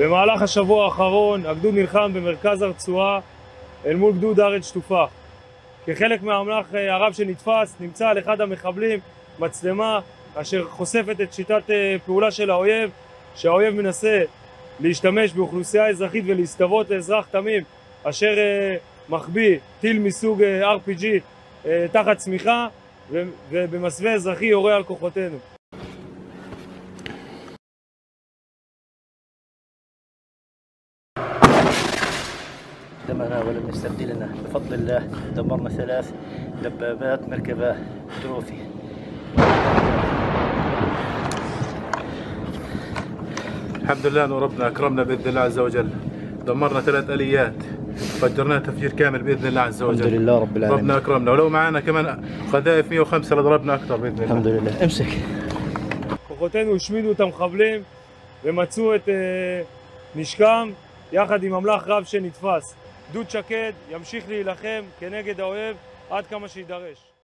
במהלך השבוע האחרון הגדוד נלחם במרכז הרצועה אל מול גדוד ארץ שטופה. כחלק מהאמל"ח הרב שנתפס נמצא על אחד המחבלים מצלמה אשר חושפת את שיטת פעולה של האויב, שהאויב מנסה להשתמש באוכלוסייה אזרחית ולהסתוות לאזרח תמים אשר מחביא טיל מסוג RPG תחת צמיחה ובמסווה אזרחי יורה על כוחותינו. دمرنا ولم يستبدلنا بفضل الله. دمرنا 3 دبابات مركبة تروفي. الحمد لله أن ربنا أكرمنا بإذن الله عز وجل. دمرنا 3 آليات فجرناها تفجير كامل بإذن الله عز وجل. الحمد لله رب العالمين. ربنا أكرمنا ولو معنا كمان قذائف 105 لضربنا أكثر بإذن الله. الحمد لله. امسك. כוחותינו השמידו את המחבלים ומצאו את נשקם יחד עם אמל"ח רב שנתפס. גדוד שקד ימשיך להילחם כנגד האויב עד כמה שידרש.